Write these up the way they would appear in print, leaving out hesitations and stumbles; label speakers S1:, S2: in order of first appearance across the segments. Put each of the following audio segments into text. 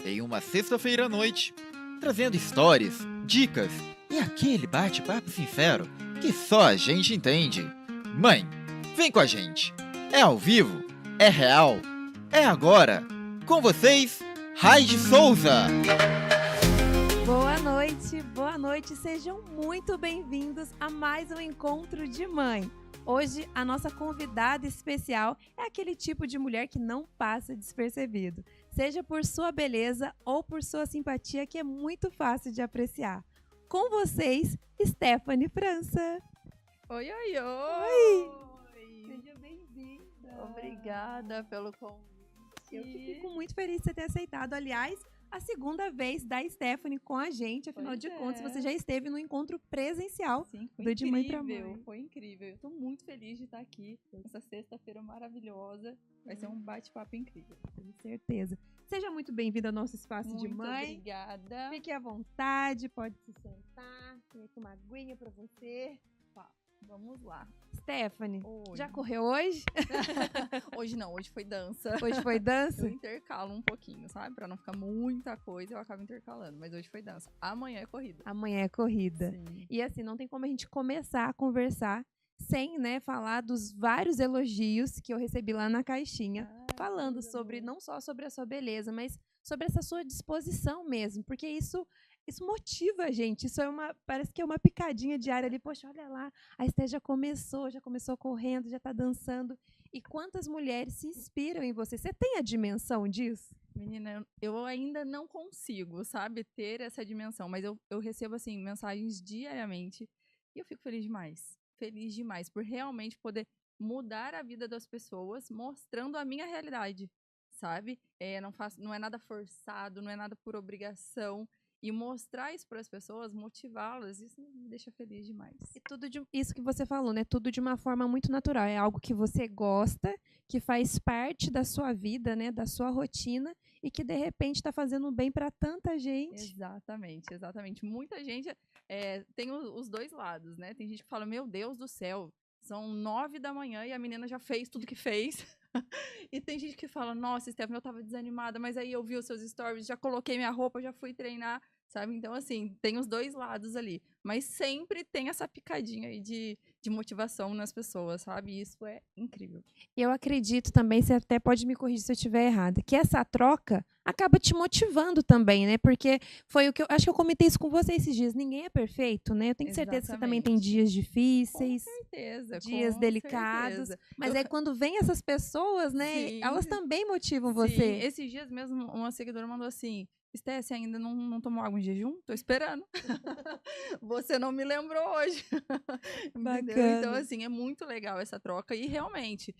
S1: em uma sexta-feira à noite, trazendo histórias, dicas e aquele bate-papo sincero que só a gente entende. Mãe, vem com a gente. É ao vivo, é real, é agora. Com vocês, Raide Souza.
S2: Boa noite, sejam muito bem-vindos a mais um Encontro de Mãe. Hoje, a nossa convidada especial é aquele tipo de mulher que não passa despercebido, seja por sua beleza ou por sua simpatia, que é muito fácil de apreciar. Com vocês, Stephanie França.
S3: Oi, oi,
S2: oi! Seja bem-vinda.
S3: Obrigada pelo convite.
S2: Eu que fico muito feliz de você ter aceitado. Aliás, a segunda vez da Stephanie com a gente, afinal de contas, você já esteve no encontro presencial.
S3: Sim, foi
S2: do
S3: incrível,
S2: De Mãe pra Mãe.
S3: Foi incrível. Eu tô muito feliz de estar aqui nessa sexta-feira maravilhosa. Vai ser um bate-papo incrível.
S2: Com certeza. Seja muito bem-vinda ao nosso espaço
S3: Muito
S2: de mãe.
S3: Obrigada.
S2: Fique à vontade, pode se sentar. Tem aqui uma aguinha pra você.
S3: Vamos lá.
S2: Stephanie,
S3: Oi.
S2: já correu hoje?
S3: Hoje não, hoje foi dança.
S2: Hoje foi dança?
S3: Eu intercalo um pouquinho, sabe? Pra não ficar muita coisa, eu acabo intercalando. Mas hoje foi dança. Amanhã é corrida.
S2: Amanhã é corrida.
S3: Sim.
S2: E assim, não tem como a gente começar a conversar sem, falar dos vários elogios que eu recebi lá na caixinha. Falando sobre, não só sobre a sua beleza, mas sobre essa sua disposição mesmo. Porque isso motiva a gente. Isso parece que é uma picadinha diária ali. Poxa, olha lá, a Esté já começou correndo, já está dançando. E quantas mulheres se inspiram em você? Você tem a dimensão disso?
S3: Menina, eu ainda não consigo, sabe, ter essa dimensão. Mas eu recebo, assim, mensagens diariamente. E eu fico feliz demais. Feliz demais por realmente poder mudar a vida das pessoas, mostrando a minha realidade, sabe? Não é nada forçado, não é nada por obrigação. E mostrar isso para as pessoas, motivá-las, isso me deixa feliz demais.
S2: E isso que você falou, né? Tudo de uma forma muito natural. É algo que você gosta, que faz parte da sua vida, né? Da sua rotina e que de repente está fazendo bem para tanta gente.
S3: Exatamente, exatamente. Muita gente tem os dois lados, né? Tem gente que fala, meu Deus do céu, são 9 da manhã e a menina já fez tudo que fez. E tem gente que fala, nossa, Stephanie, eu tava desanimada, mas aí eu vi os seus stories, já coloquei minha roupa, já fui treinar, sabe? Então, assim, tem os dois lados ali. Mas sempre tem essa picadinha aí de motivação nas pessoas, sabe? E isso é incrível.
S2: Eu acredito também, você até pode me corrigir se eu estiver errada, que essa troca acaba te motivando também, né? Porque foi o que acho que eu comentei isso com você esses dias. Ninguém é perfeito, né? Eu tenho certeza que você também tem dias difíceis,
S3: com certeza,
S2: dias delicados.
S3: Certeza.
S2: Mas aí quando vem essas pessoas, né?
S3: Sim.
S2: Elas também motivam
S3: Sim.
S2: você.
S3: Esses dias mesmo, uma seguidora mandou assim, Esté, você ainda não tomou água em jejum? Tô esperando. Você não me lembrou hoje.
S2: Bacana.
S3: Então, assim, é muito legal essa troca. E, realmente,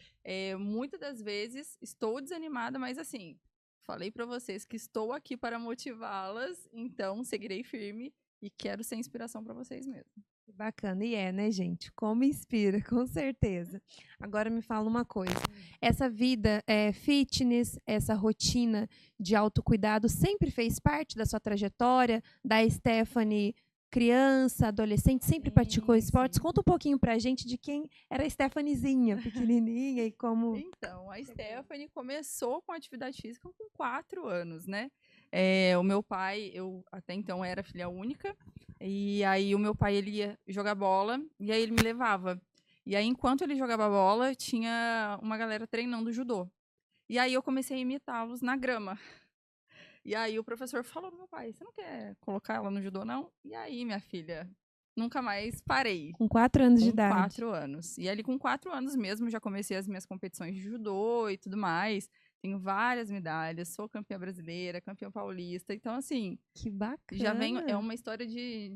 S3: muitas das vezes, estou desanimada, mas, assim, falei para vocês que estou aqui para motivá-las, então seguirei firme e quero ser inspiração para vocês mesmo.
S2: Bacana, e né, gente? Como inspira, com certeza. Agora me fala uma coisa. Essa vida fitness, essa rotina de autocuidado sempre fez parte da sua trajetória, da Stephanie criança, adolescente, sempre praticou esportes?
S3: Sim.
S2: Conta um pouquinho pra gente de quem era a Stephaniezinha, pequenininha e como...
S3: Então, a Stephanie começou com atividade física com 4 anos, né? O meu pai, eu até então era filha única, e aí o meu pai, ele ia jogar bola, e aí ele me levava. E aí, enquanto ele jogava bola, tinha uma galera treinando judô. E aí eu comecei a imitá-los na grama. E aí o professor falou pro meu pai, você não quer colocar ela no judô, não? E aí, minha filha, nunca mais parei.
S2: Com 4 anos de
S3: Com
S2: idade.
S3: 4 anos. E ali com 4 anos mesmo, já comecei as minhas competições de judô e tudo mais. Tenho várias medalhas, sou campeã brasileira, campeã paulista. Então, assim...
S2: Que bacana.
S3: Já venho... É uma história de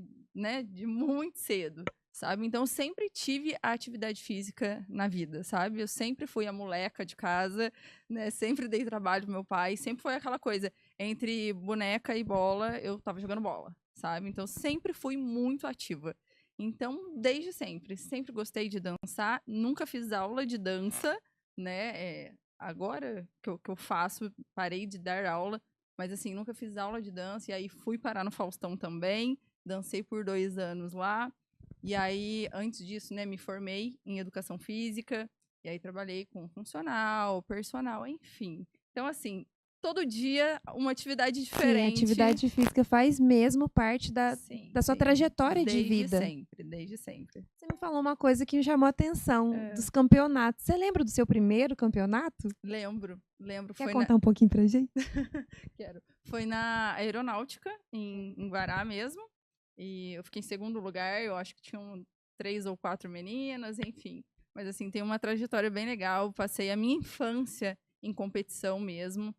S3: muito cedo, sabe? Então, eu sempre tive a atividade física na vida, sabe? Eu sempre fui a moleca de casa, né? Sempre dei trabalho pro meu pai. Sempre foi aquela coisa, entre boneca e bola, eu tava jogando bola, sabe? Então, sempre fui muito ativa. Então, desde sempre gostei de dançar. Nunca fiz aula de dança, né? Agora que eu faço, parei de dar aula, mas assim, nunca fiz aula de dança, e aí fui parar no Faustão também, dancei por 2 anos lá, e aí, antes disso, né, me formei em educação física, e aí trabalhei com funcional, personal, enfim. Então, assim, todo dia uma atividade
S2: Sim,
S3: diferente.
S2: atividade física faz mesmo parte da sua trajetória de vida.
S3: Desde sempre.
S2: Você me falou uma coisa que me chamou a atenção, dos campeonatos. Você lembra do seu primeiro campeonato?
S3: Lembro.
S2: Quer contar um pouquinho pra gente?
S3: Quero. Foi na aeronáutica, em Guará mesmo. E eu fiquei em segundo lugar, eu acho que tinham 3 ou 4 meninas, enfim. Mas, assim, tem uma trajetória bem legal. Passei a minha infância em competição mesmo.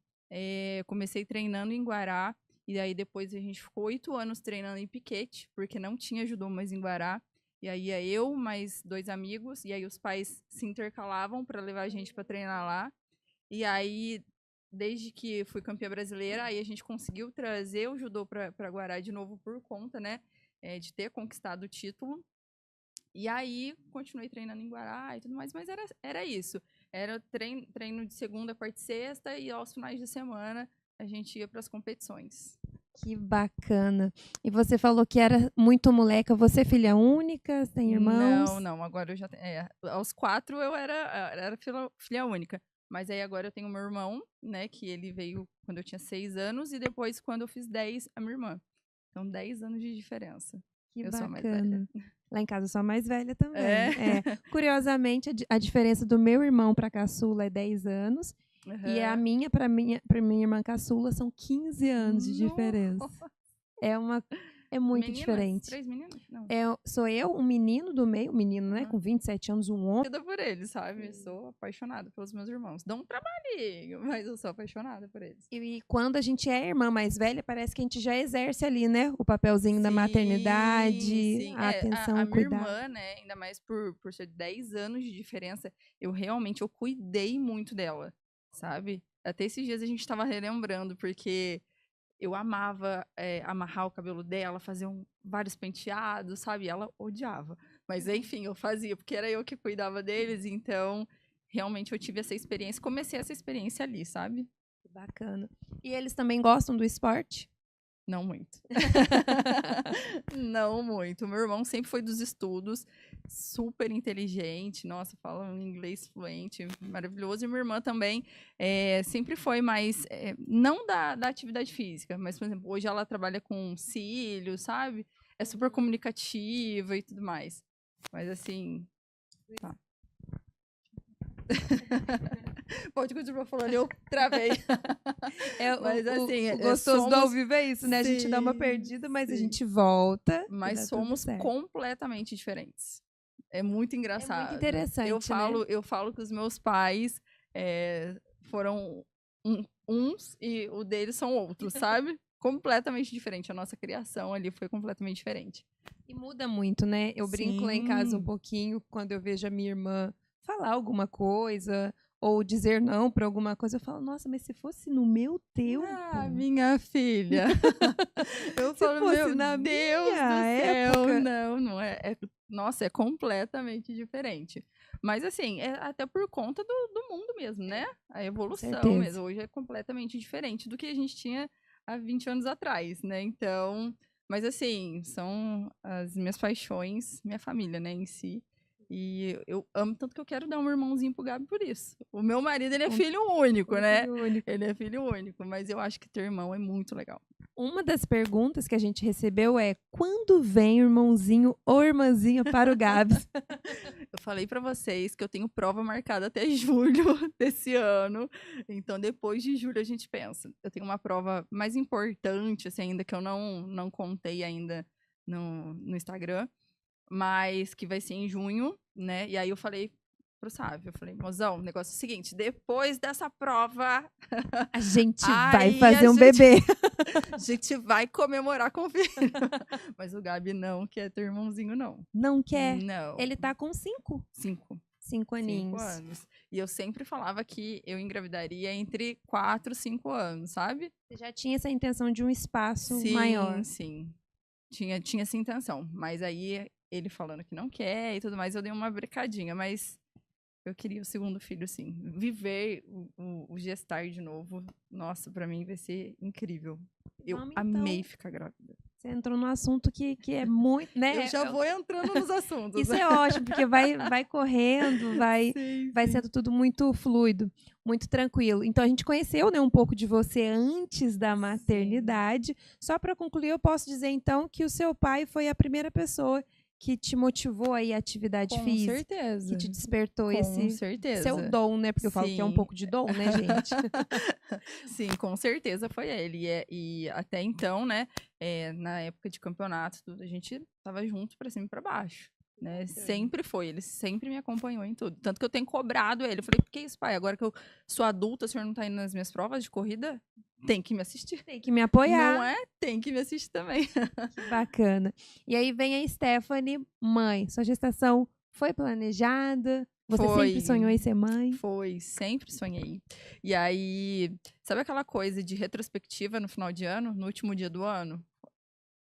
S3: Comecei treinando em Guará. E aí, depois, a gente ficou 8 anos treinando em Piquete, porque não tinha judô mais em Guará. E aí, ia eu, mais 2 amigos. E aí, os pais se intercalavam para levar a gente para treinar lá. E aí, desde que fui campeã brasileira, aí a gente conseguiu trazer o judô para Guará de novo por conta, né? De ter conquistado o título. E aí, continuei treinando em Guará e tudo mais, mas era isso. Era treino de segunda, quarta e sexta, e aos finais de semana a gente ia para as competições.
S2: Que bacana. E você falou que era muito moleca. Você é filha única? Tem irmãos?
S3: Não. Agora eu já tenho. Aos 4 eu era filha única. Mas aí agora eu tenho meu irmão, né? Que ele veio quando eu tinha 6 anos, e depois, quando eu fiz 10, a minha irmã. Então, 10 anos de diferença.
S2: Que
S3: eu
S2: bacana.
S3: sou a mais velha.
S2: Lá em casa eu sou a mais velha também. Curiosamente, a diferença do meu irmão para a caçula é 10 anos. E a minha para minha irmã caçula são 15 anos de diferença. É muito
S3: meninas?
S2: diferente.
S3: 3 meninas? Não.
S2: Sou eu, um menino do meio, um menino, né, com 27 anos, um homem.
S3: Por eles, sabe? Sou apaixonada pelos meus irmãos. Dá um trabalhinho, mas eu sou apaixonada por eles.
S2: E quando a gente é irmã mais velha, parece que a gente já exerce ali, né, o papelzinho da maternidade, a atenção, o cuidado.
S3: A minha irmã, né, ainda mais por ser 10 anos de diferença, eu cuidei muito dela, sabe? Até esses dias a gente tava relembrando, porque eu amava amarrar o cabelo dela, fazer vários penteados, sabe? Ela odiava. Mas, enfim, eu fazia, porque era eu que cuidava deles. Então, realmente, eu tive essa experiência. Comecei essa experiência ali, sabe?
S2: Bacana. E eles também gostam do esporte?
S3: Não muito. Não muito. Meu irmão sempre foi dos estudos, super inteligente, nossa, fala um inglês fluente, maravilhoso. E minha irmã também sempre foi mais, não da atividade física, mas, por exemplo, hoje ela trabalha com cílios, sabe? É super comunicativa e tudo mais. Mas, assim, tá. Pode continuar falando, eu travei.
S2: Mas, assim, o gostoso do ao vivo é isso, né? Sim, a gente dá uma perdida, mas a gente volta.
S3: Mas somos completamente diferentes. É muito engraçado.
S2: É muito interessante,
S3: eu falo que os meus pais foram uns e o deles são outros, sabe? Completamente diferente. A nossa criação ali foi completamente diferente.
S2: E muda muito, né? Eu brinco lá em casa um pouquinho quando eu vejo a minha irmã falar alguma coisa ou dizer não para alguma coisa, eu falo, nossa, mas se fosse no meu tempo...
S3: Ah, minha filha! Eu falo, meu
S2: na
S3: Deus do céu! Não é. Nossa, é completamente diferente. Mas, assim, é até por conta do mundo mesmo, né? A evolução mesmo. Hoje é completamente diferente do que a gente tinha há 20 anos atrás, né? Então, mas, assim, são as minhas paixões, minha família, né, em si. E eu amo tanto que eu quero dar um irmãozinho pro Gabi por isso. O meu marido, ele é filho único, né? Ele é filho único, mas eu acho que ter irmão é muito legal.
S2: Uma das perguntas que a gente recebeu é: quando vem o irmãozinho ou irmãzinha para o Gabs?
S3: Eu falei pra vocês que eu tenho prova marcada até julho desse ano. Então, depois de julho, a gente pensa. Eu tenho uma prova mais importante, assim, ainda que eu não contei ainda no Instagram, mas que vai ser em junho, né? E aí eu falei pro Sávio, eu falei, mozão, o negócio é o seguinte, depois dessa prova...
S2: A gente vai fazer um bebê.
S3: A gente vai comemorar com o filho. Mas o Gabi não quer ter irmãozinho, não.
S2: Não quer?
S3: Não.
S2: Ele tá com 5. 5 aninhos.
S3: 5 anos. E eu sempre falava que eu engravidaria entre 4 e 5 anos, sabe?
S2: Você já tinha essa intenção de um espaço maior.
S3: Sim. Tinha essa intenção. Mas aí, ele falando que não quer e tudo mais, eu dei uma brecadinha. Mas eu queria o segundo filho, sim. Viver o gestar de novo, nossa, pra mim vai ser incrível. Eu amei ficar grávida.
S2: Você entrou num assunto que é muito, né?
S3: Eu já vou entrando nos assuntos.
S2: Isso é ótimo, porque vai correndo, vai sendo tudo muito fluido, muito tranquilo. Então, a gente conheceu, né, um pouco de você antes da maternidade. Só para concluir, eu posso dizer, então, que o seu pai foi a primeira pessoa que te motivou aí a atividade
S3: Com
S2: física,
S3: certeza.
S2: que te despertou
S3: Com
S2: esse
S3: certeza.
S2: seu dom, né? Porque eu falo que é um
S3: Sim.
S2: pouco de dom, né, gente?
S3: Sim, com certeza foi ele. E até então, né, na época de campeonato, tudo, a gente tava junto pra cima e pra baixo. Né? Sempre foi, ele sempre me acompanhou em tudo. Tanto que eu tenho cobrado ele. Eu falei, por que isso, pai? Agora que eu sou adulta, o senhor não tá indo nas minhas provas de corrida? Tem que me assistir.
S2: Tem que me apoiar.
S3: Não é? Tem que me assistir também.
S2: Que bacana. E aí vem a Stephanie, mãe. Sua gestação foi planejada? Você sempre
S3: Foi.
S2: sonhou em ser mãe?
S3: Foi, sempre sonhei. E aí, sabe aquela coisa de retrospectiva no final de ano, no último dia do ano?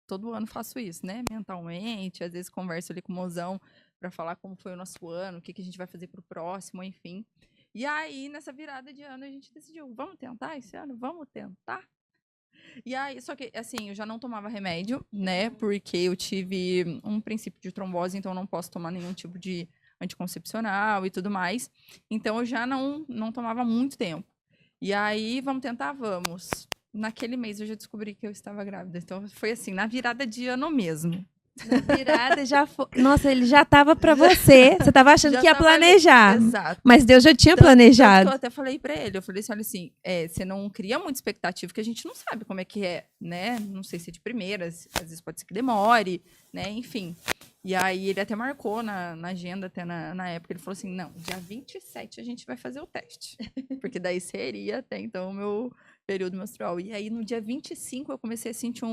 S3: Todo ano faço isso, né? Mentalmente, às vezes converso ali com o mozão pra falar como foi o nosso ano, o que a gente vai fazer pro próximo, enfim. E aí, nessa virada de ano, a gente decidiu, vamos tentar esse ano? Vamos tentar? E aí, só que, assim, eu já não tomava remédio, né? Porque eu tive um princípio de trombose, então eu não posso tomar nenhum tipo de anticoncepcional e tudo mais. Então eu já não tomava há muito tempo. E aí, vamos tentar? Vamos. Naquele mês eu já descobri que eu estava grávida. Então foi assim, na virada de ano mesmo.
S2: Na virada já foi. Nossa, ele já tava pra você. Você tava achando
S3: Já
S2: que ia
S3: tava ali.
S2: planejar.
S3: Exato.
S2: Mas Deus já tinha
S3: Tanto que
S2: planejado.
S3: eu até falei pra ele, eu falei assim, olha assim, você não cria muita expectativa, porque a gente não sabe como é que é, né? Não sei se é de primeira, às vezes pode ser que demore, né? Enfim. E aí ele até marcou na agenda, até na época, ele falou assim, não, dia 27 a gente vai fazer o teste. Porque daí seria até então o meu período menstrual. E aí no dia 25 eu comecei a sentir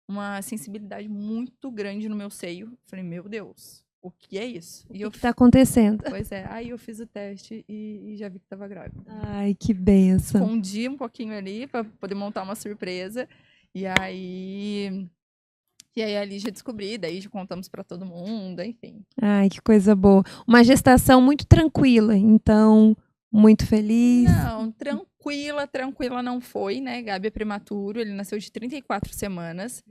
S3: uma sensibilidade muito grande no meu seio. Falei, meu Deus, o que é isso?
S2: O que tá acontecendo?
S3: Pois é, aí eu fiz o teste e já vi que tava grávida.
S2: Ai, que benção.
S3: Escondi um pouquinho ali pra poder montar uma surpresa. E aí ali já descobri, daí já contamos pra todo mundo, enfim.
S2: Ai, que coisa boa. Uma gestação muito tranquila, então, muito feliz.
S3: Não, tranquila não foi, né? Gabi é prematuro, ele nasceu de 34 semanas.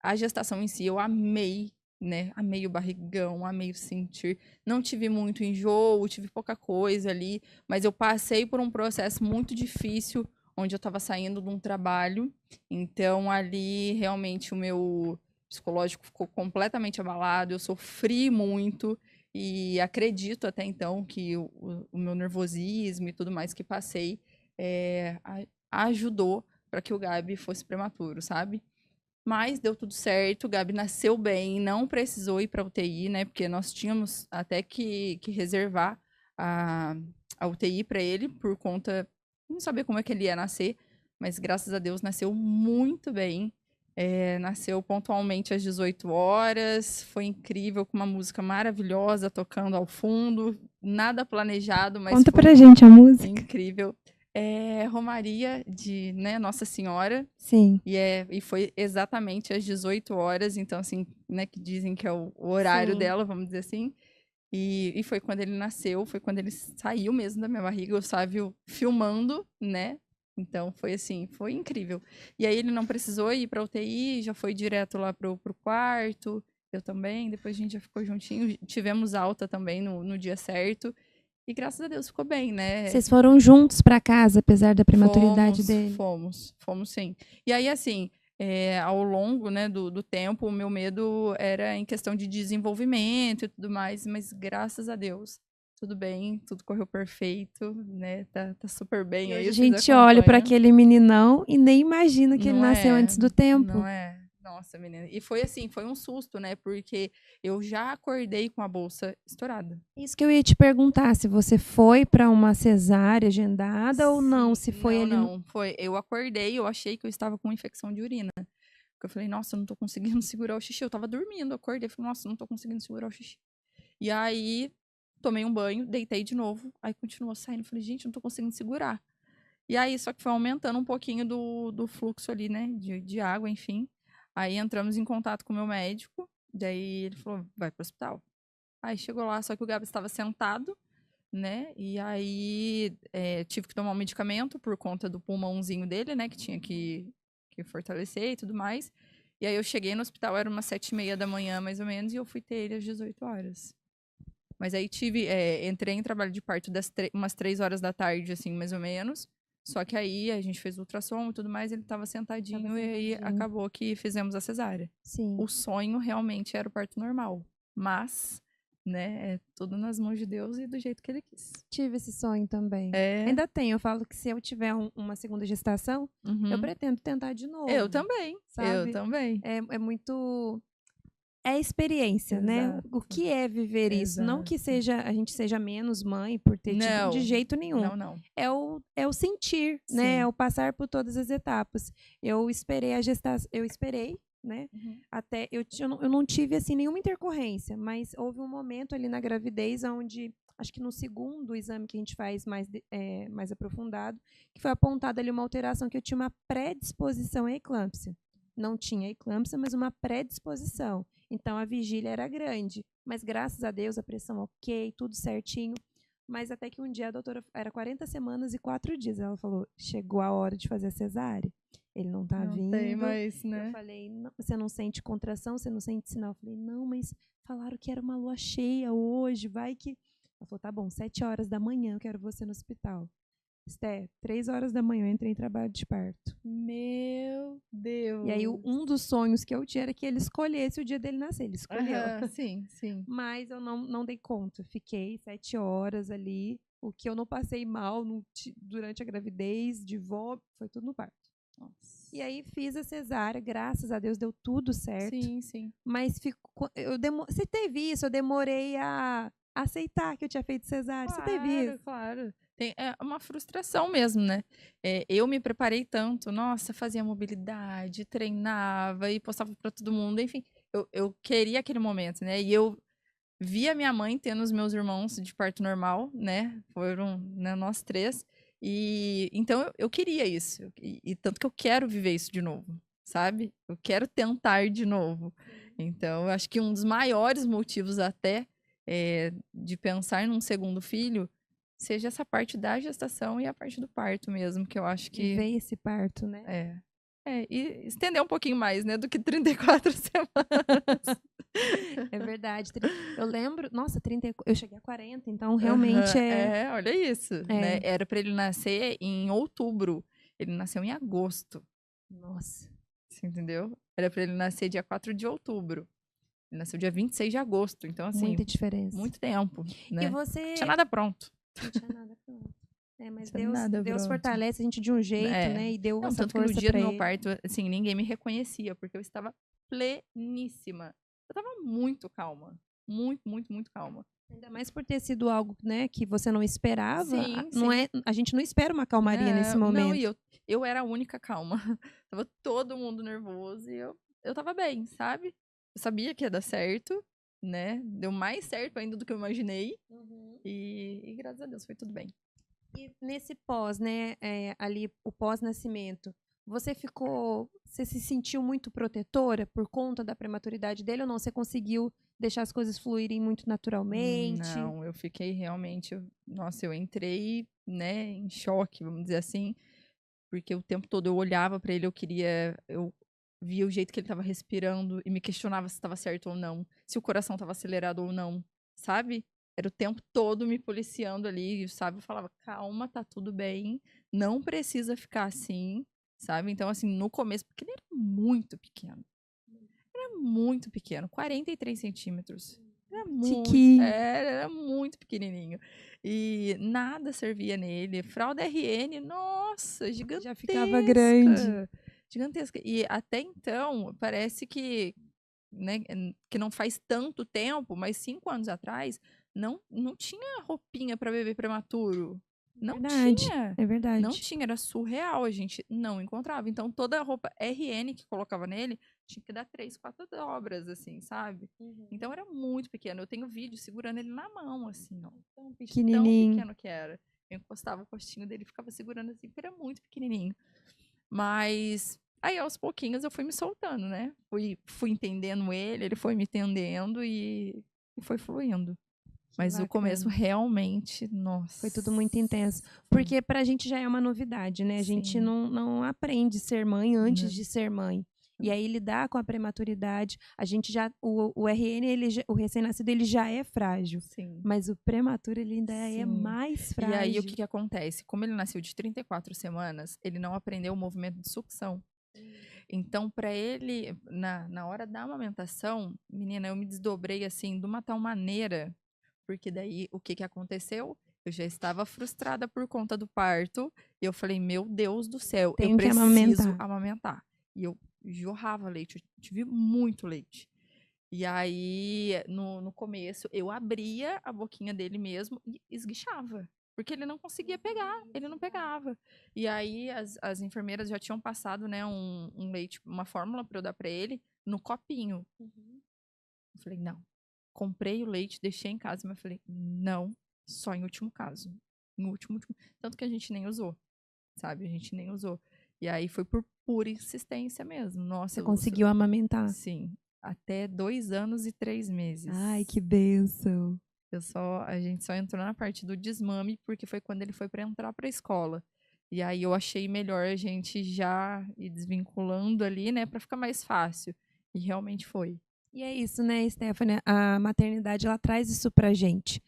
S3: A gestação em si, eu amei, né? Amei o barrigão, amei o sentir. Não tive muito enjoo, tive pouca coisa ali, mas eu passei por um processo muito difícil, onde eu estava saindo de um trabalho. Então, ali, realmente, o meu psicológico ficou completamente abalado, eu sofri muito. E acredito até então que o meu nervosismo e tudo mais que passei ajudou para que o Gabi fosse prematuro, sabe? Mas deu tudo certo, o Gabi nasceu bem, não precisou ir para UTI, né? Porque nós tínhamos até que reservar a UTI para ele, por conta, não saber como é que ele ia nascer, mas graças a Deus nasceu muito bem. Nasceu pontualmente às 18 horas, foi incrível, com uma música maravilhosa tocando ao fundo, nada planejado, mas
S2: Conta
S3: foi
S2: pra gente a música.
S3: incrível. Romaria de, né, Nossa Senhora.
S2: Sim.
S3: E foi exatamente às 18 horas, então, assim, né, que dizem que é o horário
S2: Sim.
S3: dela, vamos dizer assim. E foi quando ele nasceu, foi quando ele saiu mesmo da minha barriga, o Sávio filmando, né? Então, foi assim, foi incrível. E aí ele não precisou ir pra UTI, já foi direto lá pro quarto, eu também, depois a gente já ficou juntinho, tivemos alta também no dia certo. E graças a Deus ficou bem, né?
S2: Vocês foram juntos pra casa, apesar da prematuridade dele?
S3: Fomos sim. E aí, assim, ao longo, né, do tempo, o meu medo era em questão de desenvolvimento e tudo mais, mas graças a Deus, tudo bem, tudo correu perfeito, né? Tá super bem.
S2: E
S3: Aí
S2: hoje a
S3: vocês
S2: gente olha pra
S3: acompanham.
S2: aquele meninão e nem imagina que ele
S3: Não
S2: nasceu
S3: é,
S2: antes do tempo.
S3: Não é? Nossa, menina. E foi assim, foi um susto, né? Porque eu já acordei com a bolsa estourada.
S2: Isso que eu ia te perguntar, se você foi pra uma cesárea agendada ou não, se foi
S3: não,
S2: ele.
S3: Não, foi. Eu acordei, eu achei que eu estava com infecção de urina. Porque eu falei, nossa, eu não tô conseguindo segurar o xixi. Eu tava dormindo, eu acordei, falei, nossa, eu não tô conseguindo segurar o xixi. E aí, tomei um banho, deitei de novo, aí continuou saindo. Falei, gente, eu não tô conseguindo segurar. E aí, só que foi aumentando um pouquinho do fluxo ali, né, de água, enfim. Aí entramos em contato com o meu médico, daí ele falou, vai pro hospital. Aí chegou lá, só que o Gabi estava sentado, né, e aí tive que tomar um medicamento por conta do pulmãozinho dele, né, que tinha que que fortalecer e tudo mais. E aí eu cheguei no hospital, era umas 7h30 da manhã, mais ou menos, e eu fui ter ele às 18 horas. Mas aí entrei em trabalho de parto umas 3 horas da tarde, assim, mais ou menos. Só que aí a gente fez ultrassom e tudo mais, ele tava sentadinho e aí acabou que fizemos a cesárea.
S2: Sim.
S3: O sonho realmente era o parto normal. Mas, né, é tudo nas mãos de Deus e do jeito que ele quis.
S2: Tive esse sonho também.
S3: É.
S2: Ainda tenho. Eu falo que se eu tiver uma segunda gestação, eu pretendo tentar de novo.
S3: Eu também.
S2: Sabe?
S3: Eu também.
S2: É muito... É experiência, né? O que é viver isso? Não que a gente seja menos mãe por ter tido de jeito nenhum.
S3: Não.
S2: É o sentir, né? É o passar por todas as etapas. Eu esperei a gestação, né? Até eu não tive assim nenhuma intercorrência, mas houve um momento ali na gravidez onde acho que no segundo exame que a gente faz mais aprofundado, que foi apontada ali uma alteração que eu tinha uma predisposição à eclâmpsia. Não tinha eclâmpsia, mas uma predisposição. Então, a vigília era grande. Mas, graças a Deus, a pressão ok, tudo certinho. Mas até que um dia a doutora... Era 40 semanas e 4 dias. Ela falou, chegou a hora de fazer a cesárea. Ele não tá vindo.
S3: Não tem mais, né?
S2: Eu falei, não, você não sente contração? Você não sente sinal? Eu falei, não, mas falaram que era uma lua cheia hoje. Vai que... Ela falou, tá bom, 7 horas da manhã eu quero você no hospital. Esté, 3 horas da manhã eu entrei em trabalho de parto.
S3: Meu Deus.
S2: E aí, um dos sonhos que eu tinha era que ele escolhesse o dia dele nascer. Ele escolheu.
S3: Sim.
S2: Mas eu não dei conta. Fiquei 7 horas ali. O que eu não passei mal durante a gravidez, de vômito, foi tudo no parto.
S3: Nossa.
S2: E aí, fiz a cesárea. Graças a Deus, deu tudo certo.
S3: Sim.
S2: Mas você teve isso? Eu demorei a aceitar que eu tinha feito cesárea. Você teve isso?
S3: Claro. É uma frustração mesmo, né? Eu me preparei tanto, nossa, fazia mobilidade, treinava e postava pra todo mundo, enfim. Eu queria aquele momento, né? E eu via minha mãe tendo os meus irmãos de parto normal, né? Foram, né, nós 3. E então eu queria isso. E tanto que eu quero viver isso de novo, sabe? Eu quero tentar de novo. Então, eu acho que um dos maiores motivos até de pensar num segundo filho seja essa parte da gestação e a parte do parto mesmo, que eu acho que...
S2: Viver esse parto, né?
S3: E estender um pouquinho mais, né, do que 34 semanas.
S2: É verdade. Eu lembro, nossa, eu cheguei a 40, então realmente
S3: olha isso, né? Era pra ele nascer em outubro. Ele nasceu em agosto.
S2: Nossa.
S3: Você entendeu? Era pra ele nascer dia 4 de outubro. Ele nasceu dia 26 de agosto. Então, assim...
S2: Muita diferença.
S3: Muito tempo, né?
S2: E você...
S3: Não tinha nada pronto.
S2: Não tinha nada pronto. Mas
S3: Deus
S2: fortalece a gente de um jeito, né? E deu essa
S3: tanto
S2: força
S3: que no dia do meu
S2: ele.
S3: parto, assim, ninguém me reconhecia, porque eu estava pleníssima. Eu estava muito calma. Muito calma.
S2: Ainda mais por ter sido algo, né, que você não esperava.
S3: Sim.
S2: A gente não espera uma calmaria nesse momento.
S3: Não, e eu era a única calma. Tava todo mundo nervoso e eu tava bem, sabe? Eu sabia que ia dar certo, né? Deu mais certo ainda do que eu imaginei. E graças a Deus foi tudo bem.
S2: E nesse pós, né, ali o pós-nascimento, você se sentiu muito protetora por conta da prematuridade dele ou não? Você conseguiu deixar as coisas fluírem muito naturalmente?
S3: Não, eu fiquei realmente, eu entrei, né, em choque, vamos dizer assim, porque o tempo todo eu olhava pra ele, eu via o jeito que ele tava respirando e me questionava se estava certo ou não, se o coração tava acelerado ou não, sabe? Era o tempo todo me policiando ali, sabe? Eu falava, calma, tá tudo bem, não precisa ficar assim, sabe? Então, assim, no começo, porque ele era muito pequeno. 43 centímetros. Era muito pequenininho. E nada servia nele. Fralda RN, nossa, gigantesca.
S2: Já ficava grande.
S3: Gigantesca. E até então, parece que, né, que não faz tanto tempo, mas 5 anos atrás, não tinha roupinha para bebê prematuro. Não tinha.
S2: É verdade.
S3: Não tinha, era surreal, a gente não encontrava. Então, toda a roupa RN que colocava nele tinha que dar 3, 4 dobras, assim, sabe? Então, era muito pequeno. Eu tenho vídeo segurando ele na mão, assim, ó. Tão pequeno que era. Eu encostava o rostinho dele e ficava segurando assim, porque era muito pequenininho. Mas, aí, aos pouquinhos, eu fui me soltando, né? Fui entendendo ele foi me entendendo e foi fluindo. Mas o começo
S2: bacana.
S3: realmente, nossa.
S2: Foi tudo muito intenso. Porque pra gente já é uma novidade, né? A gente
S3: Sim.
S2: não aprende a ser mãe antes
S3: Não.
S2: de ser mãe. E aí lidar com a prematuridade, a gente já o RN, o recém-nascido, ele já é frágil,
S3: Sim.
S2: mas o prematuro ele ainda é
S3: Sim.
S2: mais
S3: E
S2: frágil.
S3: aí o que que acontece? Como ele nasceu de 34 semanas, ele não aprendeu o movimento de sucção. Então, para ele, na hora da amamentação, menina, eu me desdobrei assim de uma tal maneira, porque daí o que que aconteceu? Eu já estava frustrada por conta do parto, e eu falei, meu Deus do céu, eu
S2: Tenho que
S3: preciso
S2: amamentar.
S3: amamentar. E eu jorrava leite, eu tive muito leite. E aí, no começo, eu abria a boquinha dele mesmo e esguichava. Porque ele não conseguia pegar, ele não pegava. E aí, as enfermeiras já tinham passado, né, um leite, uma fórmula para eu dar para ele, no copinho. Eu falei, não. Comprei o leite, deixei em casa, mas falei, não, só em último caso. Em último. Tanto que a gente nem usou, sabe? A gente nem usou. E aí foi por pura insistência mesmo. Nossa,
S2: Você conseguiu amamentar?
S3: Sim. Até 2 anos e 3 meses.
S2: Ai, que bênção.
S3: A gente só entrou na parte do desmame porque foi quando ele foi para entrar para a escola. E aí eu achei melhor a gente já ir desvinculando ali, né, para ficar mais fácil. E realmente foi.
S2: E é isso, né, Stephanie? A maternidade, ela traz isso pra gente.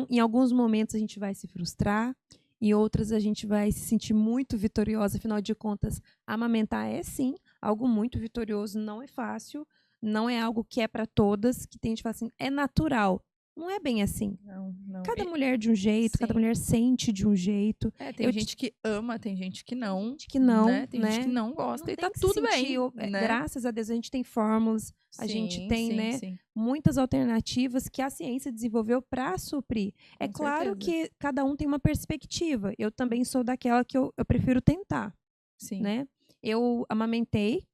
S2: Em alguns momentos a gente vai se frustrar, em outras a gente vai se sentir muito vitoriosa. Afinal de contas, amamentar é sim algo muito vitorioso, não é fácil, não é algo que é para todas, que tem gente que fala assim, é natural. Não é bem assim.
S3: Não.
S2: Cada mulher de um jeito, cada
S3: Sim.
S2: mulher sente de um jeito.
S3: Tem gente que ama, tem gente que não.
S2: Gente que não,
S3: né? Tem gente
S2: né?
S3: que não gosta
S2: Não
S3: e
S2: tem
S3: tá
S2: que se
S3: tudo bem.
S2: sentir,
S3: Né?
S2: Graças a Deus a gente tem fórmulas, a gente tem, né, muitas alternativas que a ciência desenvolveu para suprir. É
S3: Com
S2: claro
S3: certeza.
S2: que cada um tem uma perspectiva. Eu também sou daquela que eu prefiro tentar,
S3: Sim.
S2: né? Eu amamentei,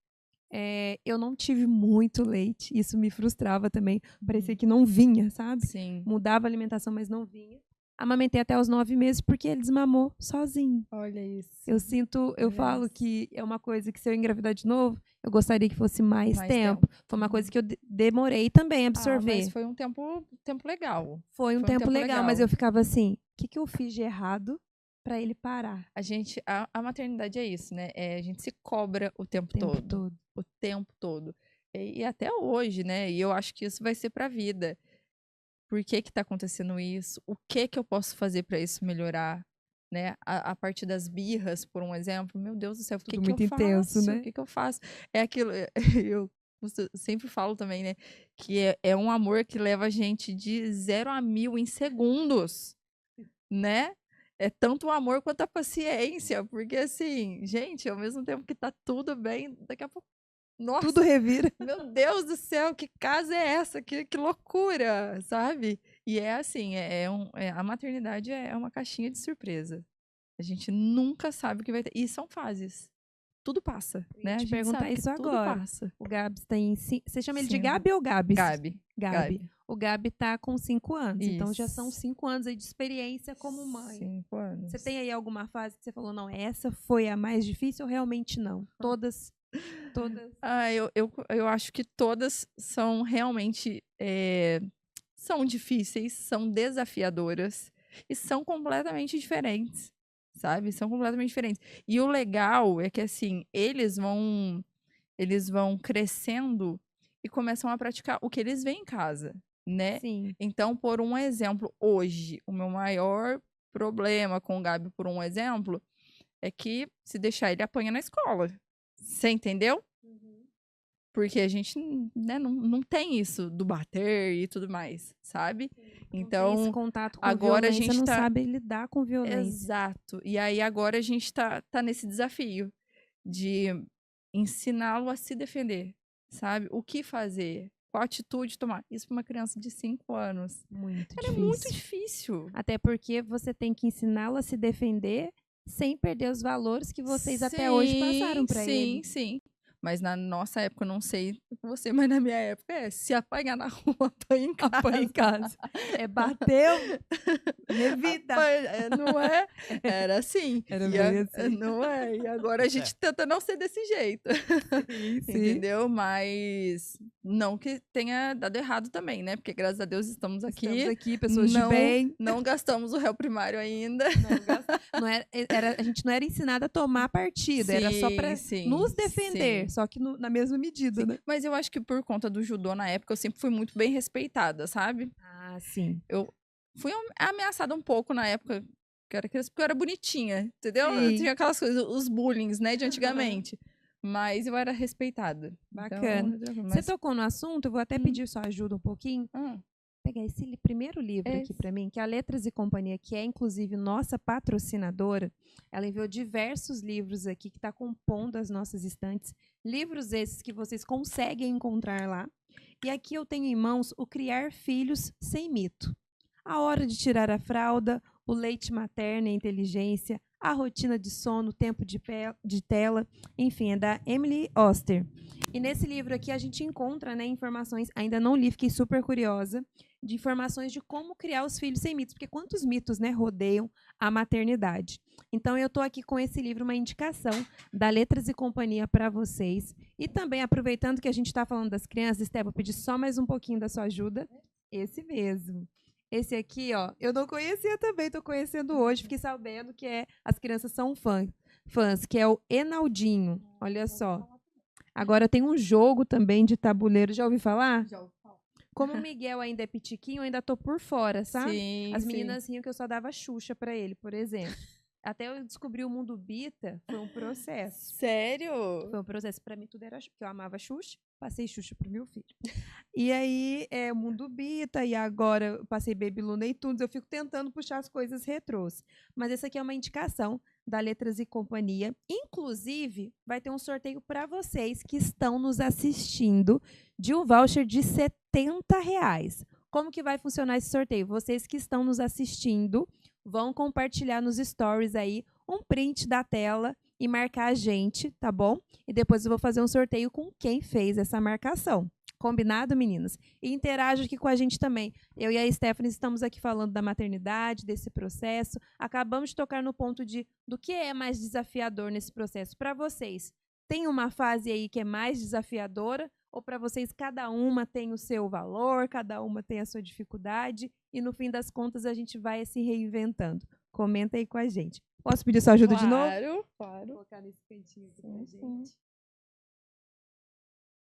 S2: eu não tive muito leite, isso me frustrava também. Parecia que não vinha, sabe?
S3: Sim.
S2: Mudava a alimentação, mas não vinha. Amamentei até os 9 meses porque ele desmamou sozinho.
S3: Olha isso.
S2: Eu falo que é uma coisa que se eu engravidar de novo, eu gostaria que fosse mais tempo. Foi uma coisa que eu demorei também a absorver.
S3: Mas foi um tempo legal.
S2: Foi um tempo legal, mas eu ficava assim, o que eu fiz de errado para ele parar?
S3: A maternidade é isso, né? A gente se cobra o tempo todo. O tempo todo. E até hoje, né? E eu acho que isso vai ser pra vida. Por que tá acontecendo isso? O que eu posso fazer para isso melhorar? Né? A parte das birras, por um exemplo, meu Deus do céu, o que
S2: muito
S3: eu
S2: intenso,
S3: faço?
S2: né?
S3: O que eu faço? É aquilo, eu sempre falo também, né? Que é um amor que leva a gente de 0 a 1000 em segundos, né? É tanto o amor quanto a paciência, porque assim, gente, ao mesmo tempo que tá tudo bem, daqui a pouco, nossa,
S2: tudo revira.
S3: Meu Deus do céu, que casa é essa? Que loucura, sabe? E é assim, a maternidade é uma caixinha de surpresa. A gente nunca sabe o que vai ter. E são fases. Tudo passa, né? A gente
S2: perguntar
S3: sabe
S2: isso
S3: que tudo
S2: agora.
S3: passa.
S2: O Gabs tem... Você chama ele de
S3: Sim.
S2: Gabi ou Gabs?
S3: Gabi.
S2: O Gabi tá com 5 anos.
S3: Isso.
S2: Então já são 5 anos aí de experiência como mãe.
S3: 5 anos.
S2: Você tem aí alguma fase que você falou, não, essa foi a mais difícil ou realmente não? Todas.
S3: Eu acho que todas são realmente são difíceis, são desafiadoras e são completamente diferentes, sabe? São completamente diferentes. E o legal é que assim, eles vão crescendo e começam a praticar o que eles veem em casa, né?
S2: Sim.
S3: Então, por um exemplo, hoje, o meu maior problema com o Gabi, por um exemplo, é que se deixar ele apanha na escola. Você entendeu? Porque a gente, né, não tem isso do bater e tudo mais, sabe? Então,
S2: não tem esse contato com
S3: agora
S2: violência,
S3: a gente
S2: não sabe lidar com violência.
S3: Exato. E aí agora a gente tá nesse desafio de ensiná-lo a se defender, sabe? O que fazer? Qual atitude tomar? Isso para uma criança de 5 anos.
S2: Muito
S3: É
S2: difícil.
S3: muito difícil.
S2: Até porque você tem que ensiná-la a se defender sem perder os valores que vocês até hoje passaram para ele.
S3: Sim. Mas na nossa época, eu não sei com você, mas na minha época se apanhar na rua, apanha em casa.
S2: Apanha em casa. Bateu, revida.
S3: Não é? Era assim.
S2: Era
S3: E
S2: bem assim.
S3: Não é? E agora a gente tenta não ser desse jeito.
S2: Sim, sim.
S3: Entendeu? Mas não que tenha dado errado também, né? Porque graças a Deus estamos aqui.
S2: Estamos aqui, pessoas de bem.
S3: Não gastamos o réu primário ainda.
S2: A gente não era ensinada a tomar partida, era só para nos defender, só que na mesma medida, né?
S3: Mas eu acho que por conta do judô na época, eu sempre fui muito bem respeitada, sabe?
S2: Ah, sim.
S3: Eu fui ameaçada um pouco na época que eu era criança, porque eu era bonitinha, entendeu?
S2: Sim.
S3: Eu tinha aquelas coisas, os bullying, né, de antigamente. Mas eu era respeitada.
S2: Bacana.
S3: Então,
S2: Você tocou no assunto, eu vou até pedir sua ajuda um pouquinho. Pegar esse primeiro livro aqui para mim, que é a Letras e Companhia, que é inclusive nossa patrocinadora. Ela enviou diversos livros aqui que está compondo as nossas estantes. Livros esses que vocês conseguem encontrar lá. E aqui eu tenho em mãos o Criar Filhos Sem Mito. A Hora de Tirar a Fralda, o Leite Materno e a Inteligência, a Rotina de Sono, o Tempo de Tela, enfim, é da Emily Oster. E nesse livro aqui a gente encontra, né, informações, ainda não li, fiquei super curiosa, de informações de como criar os filhos sem mitos, porque quantos mitos, né, rodeiam a maternidade. Então eu estou aqui com esse livro, uma indicação da Letras e Companhia para vocês. E também, aproveitando que a gente está falando das crianças, Esté, vou pedir só mais um pouquinho da sua ajuda. Esse mesmo. Esse aqui, ó, eu não conhecia também, estou conhecendo hoje, fiquei sabendo que as crianças são fãs, que é o Enaldinho, olha só. Agora tem um jogo também de tabuleiro, já ouviu falar?
S3: Já ouvi falar.
S2: Como o Miguel ainda é pitiquinho, eu ainda tô por fora, sabe?
S3: Sim,
S2: As meninas riam que eu só dava Xuxa para ele, por exemplo. Até eu descobri o Mundo Bita, foi um processo.
S3: Sério?
S2: Foi um processo. Para mim tudo era Xuxa, porque eu amava Xuxa, passei Xuxa pro meu filho. E aí, o Mundo Bita, e agora eu passei Baby Looney Tunes, eu fico tentando puxar as coisas retrôs. Mas essa aqui é uma indicação da Letras e Companhia. Inclusive, vai ter um sorteio para vocês que estão nos assistindo de um voucher de R$70. Como que vai funcionar esse sorteio? Vocês que estão nos assistindo vão compartilhar nos stories aí um print da tela e marcar a gente, tá bom? E depois eu vou fazer um sorteio com quem fez essa marcação. Combinado, meninas? E interaja aqui com a gente também. Eu e a Stephanie estamos aqui falando da maternidade, desse processo. Acabamos de tocar no ponto do que é mais desafiador nesse processo. Para vocês, tem uma fase aí que é mais desafiadora? Ou para vocês, cada uma tem o seu valor, cada uma tem a sua dificuldade, e no fim das contas a gente vai se reinventando. Comenta aí com a gente. Posso pedir sua ajuda de novo?
S3: Claro.
S2: Vou colocar nesse cantinho aqui pra gente.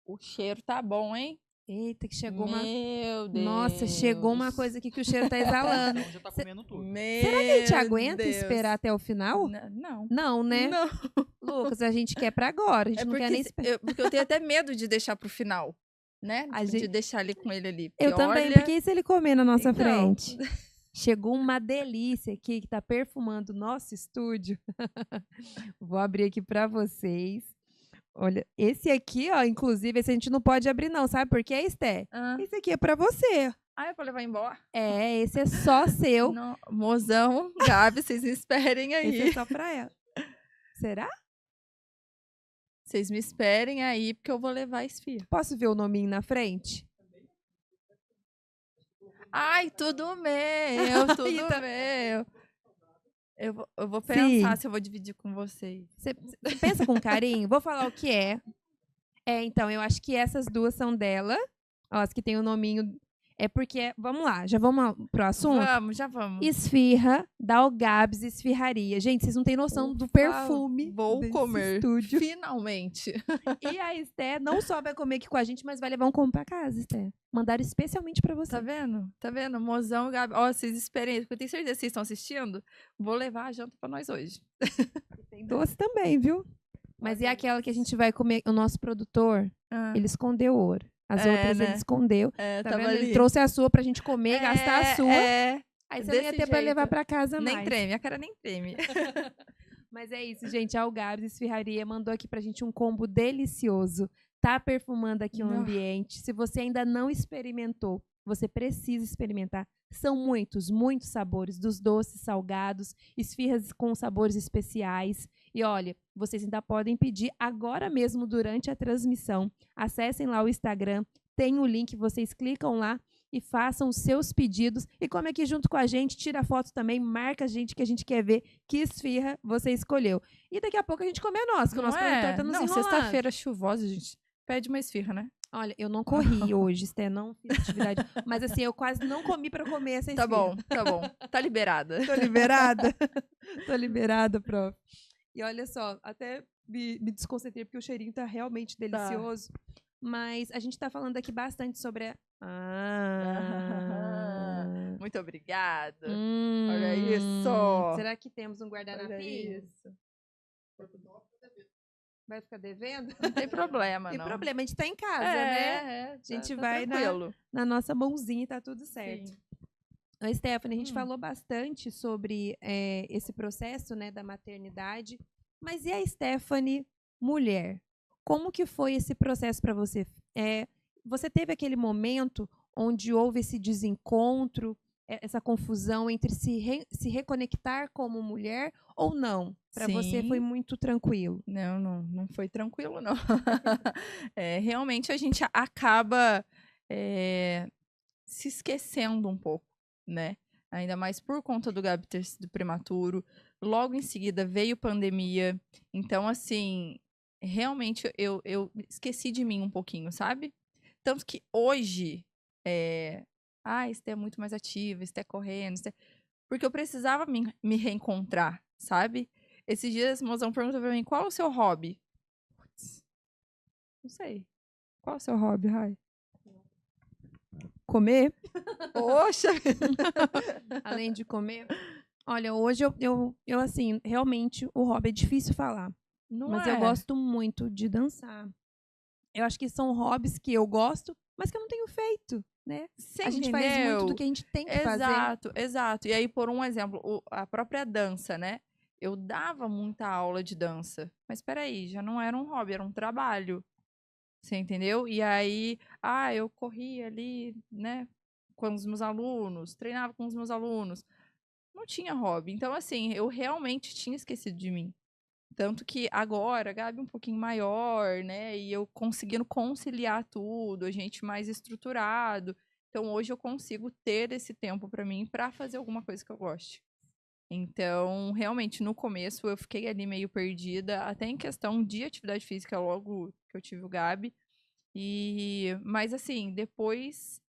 S3: O cheiro tá bom, hein?
S2: Eita, que chegou
S3: Meu Deus.
S2: Nossa, chegou uma coisa aqui que o cheiro tá exalando.
S1: Então já tá comendo tudo.
S2: Será que a gente aguenta esperar até o final?
S3: Não.
S2: Não, né?
S3: Não.
S2: Lucas, a gente quer pra agora. A gente não quer nem esperar.
S3: Porque eu tenho até medo de deixar pro final, né? De deixar ali com ele ali.
S2: Eu também, porque e se ele comer na nossa frente? Chegou uma delícia aqui que tá perfumando o nosso estúdio. Vou abrir aqui pra vocês. Olha, esse aqui, ó, inclusive, esse a gente não pode abrir não, sabe por quê, Esté? Esse aqui é pra você.
S3: É pra levar embora?
S2: Esse é só seu.
S3: Não, mozão, Gabi, vocês me esperem aí.
S2: Esse é só pra ela. Será?
S3: Vocês me esperem aí, porque eu vou levar a esfirra.
S2: Posso ver o nominho na frente?
S3: Ai, tudo meu, tudo meu. Eu vou pensar se eu vou dividir com vocês.
S2: Você pensa com carinho? Vou falar o que é. Então, eu acho que essas duas são dela. Ó, as que tem o nominho. É porque, vamos lá, já vamos pro assunto?
S3: Já vamos.
S2: Esfirra da Algabs Esfirraria. Gente, vocês não têm noção do perfume
S3: Vou comer,
S2: estúdio.
S3: Finalmente.
S2: E a Esté não só vai comer aqui com a gente, mas vai levar um combo pra casa, Esté. Mandaram especialmente pra você.
S3: Tá vendo? Tá vendo? Mozão, Gabi. Ó, vocês esperem, porque eu tenho certeza que vocês estão assistindo. Vou levar a janta pra nós hoje.
S2: E tem doce também, viu? Mas e aquela que a gente vai comer? O nosso produtor, ele escondeu ouro. As outras ele escondeu. Tá vendo? Ele trouxe a sua pra gente comer, gastar a sua. Aí você não ia ter pra levar pra casa mais.
S3: Nem treme, a cara nem treme.
S2: Mas é isso, gente. A Algabs Esfirraria mandou aqui pra gente um combo delicioso. Tá perfumando aqui o ambiente. Se você ainda não experimentou, você precisa experimentar. São muitos sabores, dos doces, salgados, esfirras com sabores especiais. E olha, vocês ainda podem pedir agora mesmo durante a transmissão. Acessem lá o Instagram, tem o link, vocês clicam lá e façam os seus pedidos. E come aqui junto com a gente, tira foto também, marca a gente que a gente quer ver que esfirra você escolheu. E daqui a pouco a gente come a nossa, que o nosso produtor tá nos
S3: Não,
S2: enrolando.
S3: sexta-feira chuvosa, gente. Pede uma esfirra, né?
S2: Olha, eu não corri hoje, Esté, não fiz atividade. Mas assim, eu quase não comi pra comer essa esfirra.
S3: Tá bom. Tá liberada.
S2: Tô liberada? Tô liberada, prof. E olha só, até me desconcentrei porque o cheirinho tá realmente delicioso. Mas a gente tá falando aqui bastante sobre
S3: Muito obrigada. Olha isso.
S2: Será que temos um
S3: Olha
S2: guardanapinho?
S3: isso.
S2: Vai ficar devendo?
S3: Não tem problema,
S2: Tem
S3: não.
S2: problema, a gente tá em casa, né?
S3: A
S2: gente vai na nossa mãozinha e tá tudo certo.
S3: Sim.
S2: Oi, Stephanie, a gente falou bastante sobre esse processo, né, da maternidade, mas e a Stephanie mulher? Como que foi esse processo para você? Você teve aquele momento onde houve esse desencontro, essa confusão entre se reconectar como mulher ou não? Para você foi muito tranquilo?
S3: Não foi tranquilo, não. Realmente a gente acaba se esquecendo um pouco, né? Ainda mais por conta do Gabi ter sido prematuro. Logo em seguida veio pandemia. Então, assim, realmente eu esqueci de mim um pouquinho, sabe? Tanto que hoje, Esté é muito mais ativa, Esté correndo, porque eu precisava me reencontrar, sabe? Esses dias, o mozão perguntou pra mim, qual é o seu hobby? Putz, não sei. Qual é o seu hobby, Rai?
S2: Comer?
S3: Poxa!
S2: Além de comer? Olha, hoje eu assim, realmente, o hobby é difícil falar. Mas eu gosto muito de dançar. Eu acho que são hobbies que eu gosto, mas que eu não tenho feito, né?
S3: Você
S2: a gente faz muito do que a gente tem que fazer.
S3: Exato. E aí, por um exemplo, a própria dança, né? Eu dava muita aula de dança. Mas peraí, já não era um hobby, era um trabalho. Você entendeu? E aí, eu corria ali, né? Com os meus alunos, treinava com os meus alunos. Não tinha hobby. Então, assim, eu realmente tinha esquecido de mim. Tanto que agora, a Gabi um pouquinho maior, né? E eu conseguindo conciliar tudo, a gente mais estruturado. Então, hoje eu consigo ter esse tempo pra mim pra fazer alguma coisa que eu goste. Então, realmente, no começo eu fiquei ali meio perdida, até em questão de atividade física, logo que eu tive o Gabi. Mas assim, depois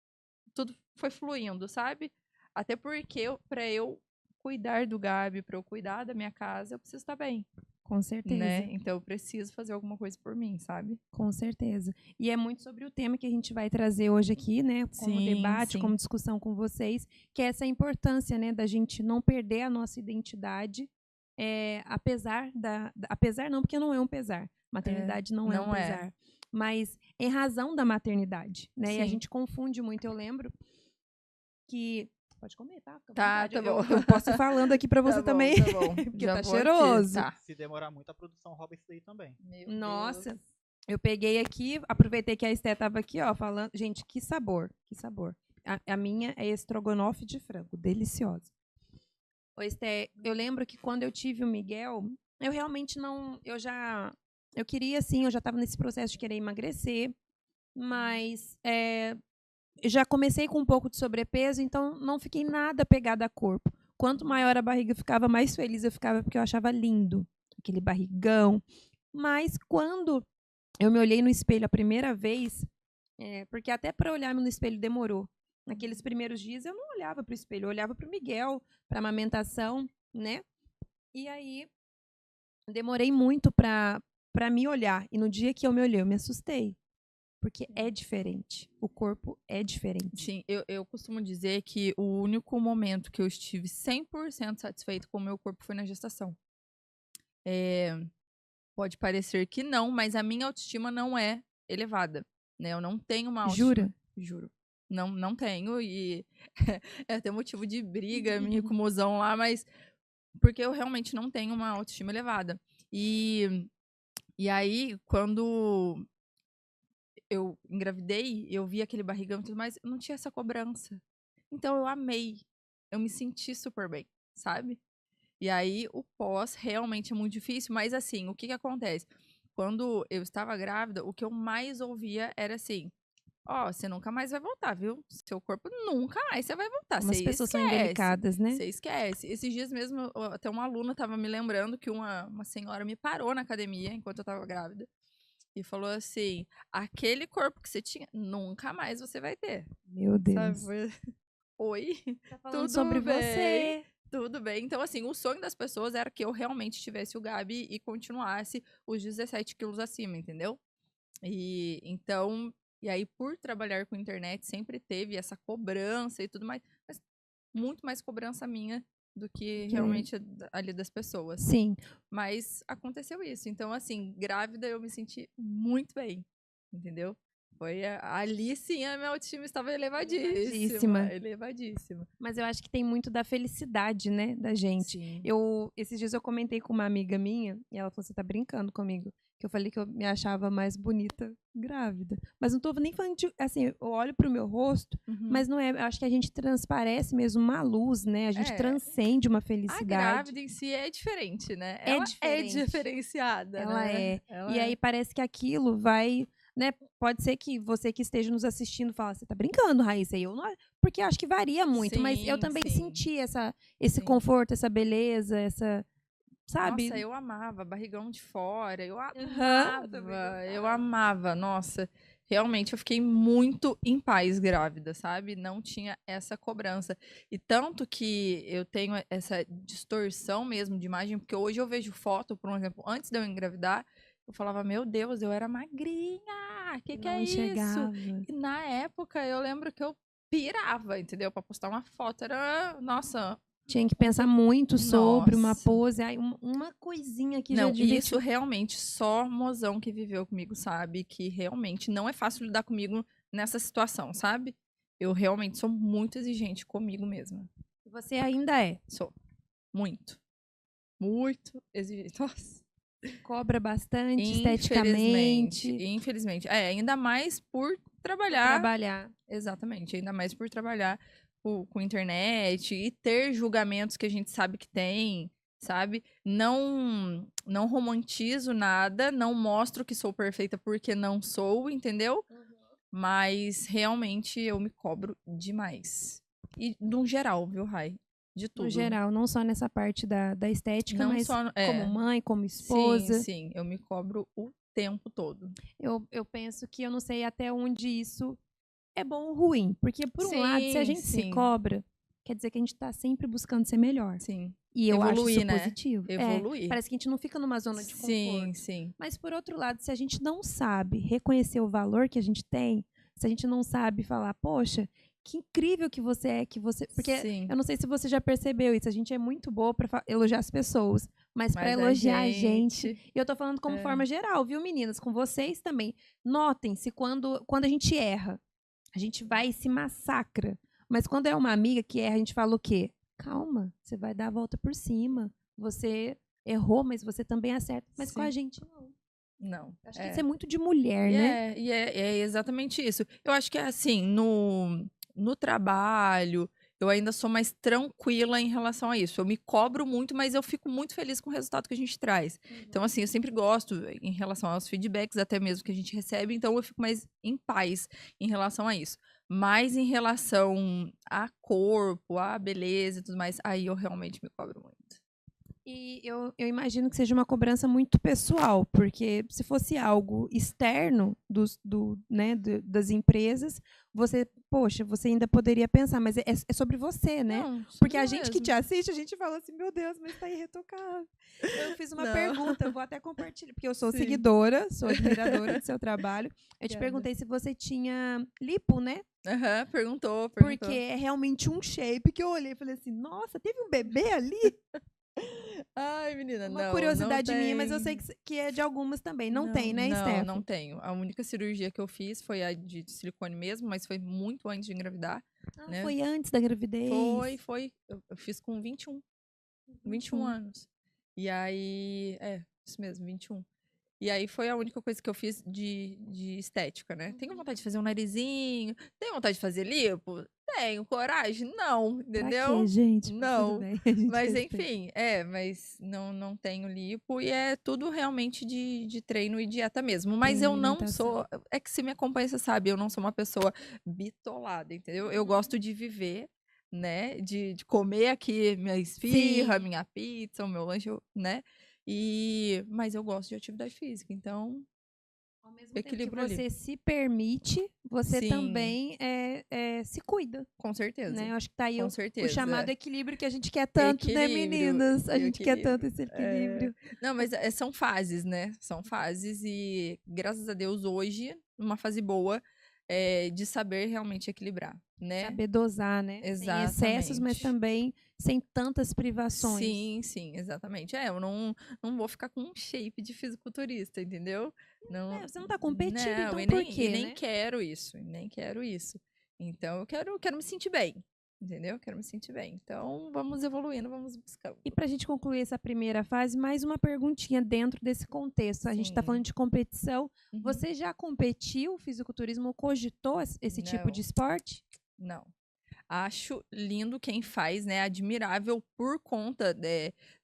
S3: tudo foi fluindo, sabe? Até porque pra eu cuidar do Gabi, pra eu cuidar da minha casa, eu preciso estar bem.
S2: Com certeza.
S3: Né? Então eu preciso fazer alguma coisa por mim, sabe?
S2: Com certeza. E é muito sobre o tema que a gente vai trazer hoje aqui, né? Como debate, como discussão com vocês, que é essa importância, né, da gente não perder a nossa identidade, apesar não, porque não é um pesar. Maternidade não é um pesar. Mas em razão da maternidade, né? E a gente confunde muito. Eu lembro que... Pode comer, tá?
S3: Tá bom.
S2: Eu posso ir falando aqui pra você também.
S3: Tá bom.
S2: Porque tá cheiroso.
S4: Tá. Se demorar muito, a produção rouba isso daí também.
S2: Nossa, eu peguei aqui, aproveitei que a Esté tava aqui, ó, falando. Gente, que sabor, que sabor. A minha é estrogonofe de frango, deliciosa. Ô, Esté, eu lembro que quando eu tive o Miguel, eu realmente não. Eu queria, sim, eu já tava nesse processo de querer emagrecer, mas. Já comecei com um pouco de sobrepeso, então não fiquei nada pegada a corpo. Quanto maior a barriga eu ficava, mais feliz eu ficava, porque eu achava lindo aquele barrigão. Mas quando eu me olhei no espelho a primeira vez, porque até para olhar no espelho demorou. Naqueles primeiros dias eu não olhava para o espelho, eu olhava para o Miguel, para a amamentação, né? E aí demorei muito para me olhar. E no dia que eu me olhei, eu me assustei. Porque é diferente. O corpo é diferente.
S3: Sim, eu costumo dizer que o único momento que eu estive 100% satisfeito com o meu corpo foi na gestação. Pode parecer que não, mas a minha autoestima não é elevada. Né? Eu não tenho uma autoestima.
S2: Jura?
S3: Juro. Não tenho. E é até motivo de briga minha com o mozão lá, mas porque eu realmente não tenho uma autoestima elevada. E aí, quando eu engravidei, eu vi aquele barrigão e tudo mais, eu não tinha essa cobrança. Então eu amei. Eu me senti super bem, sabe? E aí o pós realmente é muito difícil, mas assim, o que que acontece? Quando eu estava grávida, o que eu mais ouvia era assim: ó, você nunca mais vai voltar, viu? Seu corpo nunca mais você vai voltar.
S2: Como as
S3: Você
S2: pessoas são
S3: esquece.
S2: indelicadas, né?
S3: Você esquece. Esses dias mesmo, até uma aluna tava me lembrando que uma senhora me parou na academia enquanto eu tava grávida e falou assim: aquele corpo que você tinha, nunca mais você vai ter.
S2: Meu
S3: Sabe?
S2: Deus.
S3: Oi,
S2: Tá falando
S3: tudo
S2: sobre
S3: bem?
S2: você.
S3: Tudo bem. Então, assim, o sonho das pessoas era que eu realmente tivesse o Gabi e continuasse os 17 quilos acima, entendeu? E então, e aí, por trabalhar com internet, sempre teve essa cobrança e tudo mais, mas muito mais cobrança minha do que realmente ali das pessoas.
S2: Sim.
S3: Mas aconteceu isso. Então, assim, grávida eu me senti muito bem, entendeu? Ali sim a minha autoestima estava elevadíssima. Elevadíssima.
S2: Mas eu acho que tem muito da felicidade, né, da gente.
S3: Sim.
S2: Esses dias eu comentei com uma amiga minha, e ela falou, você tá brincando comigo? Que eu falei que eu me achava mais bonita grávida. Mas não tô nem falando de, assim, eu olho pro meu rosto, mas não é, eu acho que a gente transparece mesmo uma luz, né? A gente transcende uma
S3: A
S2: felicidade.
S3: grávida em si é diferente, né?
S2: É
S3: Ela
S2: diferente.
S3: é diferenciada,
S2: Ela
S3: né?
S2: é.
S3: Ela
S2: E aí parece que aquilo vai, né? Pode ser que você que esteja nos assistindo fala, você tá brincando, Raíssa? E eu não, porque acho que varia muito, mas eu
S3: Sim,
S2: também
S3: sim.
S2: senti esse
S3: Sim.
S2: conforto, essa beleza, essa, sabe?
S3: Nossa, eu amava, barrigão de fora, eu
S2: Aham, eu também
S3: amava, eu
S2: gostava.
S3: amava, nossa. Realmente eu fiquei muito em paz grávida, sabe? Não tinha essa cobrança. E tanto que eu tenho essa distorção mesmo de imagem, porque hoje eu vejo foto, por exemplo, antes de eu engravidar, eu falava, meu Deus, eu era magrinha, que
S2: Não
S3: é isso?
S2: enxergava.
S3: E na época eu lembro que eu pirava, entendeu? Pra postar uma foto era, nossa,
S2: Tinha que pensar muito sobre uma
S3: nossa.
S2: pose, aí uma coisinha que já
S3: Não,
S2: devia
S3: isso realmente só mozão que viveu comigo, sabe? Que realmente não é fácil lidar comigo nessa situação, sabe? Eu realmente sou muito exigente comigo mesma.
S2: Você ainda é.
S3: Sou. Muito. Muito exigente. Nossa.
S2: Cobra bastante
S3: Infelizmente.
S2: esteticamente.
S3: Infelizmente. Ainda mais por
S2: Trabalhar.
S3: Exatamente. Ainda mais por trabalhar com internet e ter julgamentos que a gente sabe que tem, sabe? Não romantizo nada, não mostro que sou perfeita porque não sou, entendeu? Mas realmente eu me cobro demais. E no geral, viu, Rai? De tudo.
S2: No geral, não só nessa parte da estética,
S3: Não
S2: mas
S3: só,
S2: como mãe, como esposa.
S3: Sim, eu me cobro o tempo todo.
S2: Eu penso que eu não sei até onde isso é bom ou ruim. Porque, por um lado, se a gente se
S3: sim.
S2: cobra, quer dizer que a gente tá sempre buscando ser melhor.
S3: Sim.
S2: E eu acho
S3: Evoluir,
S2: isso
S3: né?
S2: positivo.
S3: Evoluir.
S2: Parece que a gente não fica numa zona de conforto.
S3: Sim.
S2: Mas, por outro lado, se a gente não sabe reconhecer o valor que a gente tem, se a gente não sabe falar, poxa, que incrível que você é, que você. Porque
S3: Sim.
S2: eu não sei se você já percebeu isso, a gente é muito boa para elogiar as pessoas, mas para
S3: Mas a
S2: elogiar a gente.
S3: gente-
S2: E eu tô falando como forma geral, viu, meninas? Com vocês também. Notem-se quando a gente erra, a gente vai e se massacra. Mas quando é uma amiga que erra, a gente fala o quê? Calma, você vai dar a volta por cima. Você errou, mas você também acerta. Mas com a
S3: Sim.
S2: gente, não.
S3: Não.
S2: Acho que isso é muito de mulher, né?
S3: É exatamente isso. Eu acho que é assim, no trabalho, eu ainda sou mais tranquila em relação a isso. Eu me cobro muito, mas eu fico muito feliz com o resultado que a gente traz. Então, assim, eu sempre gosto em relação aos feedbacks, até mesmo que a gente recebe, então eu fico mais em paz em relação a isso. Mas em relação a corpo, a beleza e tudo mais, aí eu realmente me cobro muito.
S2: E eu imagino que seja uma cobrança muito pessoal, porque se fosse algo externo das empresas, poxa, você ainda poderia pensar, mas é sobre você, né?
S3: Não,
S2: Porque a
S3: sobre
S2: gente que
S3: mesmo.
S2: te assiste, a gente fala assim, meu Deus, mas tá irretocável. Eu fiz uma
S3: Não.
S2: pergunta, eu vou até compartilhar, porque eu sou
S3: Sim.
S2: seguidora, sou admiradora do seu trabalho. Eu te
S3: Obrigada.
S2: perguntei se você tinha lipo, né?
S3: Aham, perguntou.
S2: Porque é realmente um shape que eu olhei e falei assim, nossa, teve um bebê ali?
S3: Ai, menina,
S2: Uma
S3: não,
S2: curiosidade
S3: não
S2: minha, mas eu sei
S3: tem.
S2: que é de algumas também. Não tem, né, Steph?
S3: Não tenho. A única cirurgia que eu fiz foi a de silicone mesmo, mas foi muito antes de engravidar. né?
S2: Foi antes da gravidez.
S3: Foi. Eu fiz com 21 anos. E aí, isso mesmo, 21. E aí foi a única coisa que eu fiz de estética, né? Tenho vontade de fazer um narizinho, tenho vontade de fazer lipo? tenho coragem? Não,
S2: Pra
S3: entendeu?
S2: quê, gente? Mas
S3: Não.
S2: tudo bem, a gente
S3: Mas
S2: respeita.
S3: enfim, mas não tenho lipo e é tudo realmente de treino e dieta mesmo. Mas
S2: Treino e
S3: eu não
S2: alimentação.
S3: sou, é que se me acompanha, você sabe, eu não sou uma pessoa bitolada, entendeu? Eu gosto de viver, né? De comer aqui minha esfirra,
S2: Sim.
S3: minha pizza, o meu lanche, né? Mas eu gosto de atividade física, então
S2: Ao mesmo tempo que
S3: equilíbrio ali.
S2: você se permite, você
S3: Sim,
S2: também se cuida,
S3: com
S2: né?
S3: certeza.
S2: Eu acho que tá aí
S3: Com
S2: o
S3: certeza.
S2: chamado equilíbrio que a gente quer tanto, né,
S3: Equilíbrio.
S2: meninas? A
S3: E o
S2: gente quer tanto
S3: equilíbrio.
S2: esse equilíbrio.
S3: Não, mas são fases, né? São fases e, graças a Deus, hoje, numa fase boa, de saber realmente equilibrar, né?
S2: Saber dosar, né? Sem excessos, mas
S3: Exatamente.
S2: também sem tantas privações.
S3: Sim, exatamente. Eu não vou ficar com um shape de fisiculturista, entendeu? Não,
S2: Você não tá competindo,
S3: não,
S2: então
S3: e
S2: por
S3: nem,
S2: quê,
S3: e nem
S2: né?
S3: quero isso, e nem quero isso. Então, eu quero me sentir bem, entendeu? Quero me sentir bem. Então, vamos evoluindo, vamos buscando.
S2: E pra gente concluir essa primeira fase, mais uma perguntinha dentro desse contexto. A gente tá
S3: Sim.
S2: falando de competição.
S3: Uhum.
S2: Você já competiu fisiculturismo ou cogitou esse tipo de
S3: Não.
S2: esporte?
S3: Não. Acho lindo quem faz, né? Admirável por conta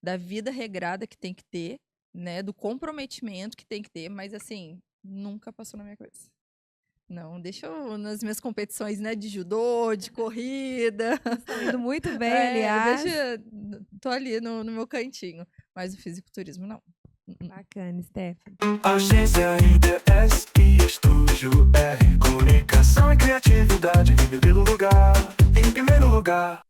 S3: da vida regrada que tem que ter, né? Do comprometimento que tem que ter, mas assim, nunca passou na minha cabeça. Não, deixa eu nas minhas competições, né? De judô, de corrida.
S2: Estão indo muito bem, aliás.
S3: Tô ali no meu cantinho. Mas o fisiculturismo, não.
S2: Bacana, Stephanie.
S5: Agência IDS e Estúdio R. Comunicação e criatividade em primeiro lugar. Em primeiro lugar.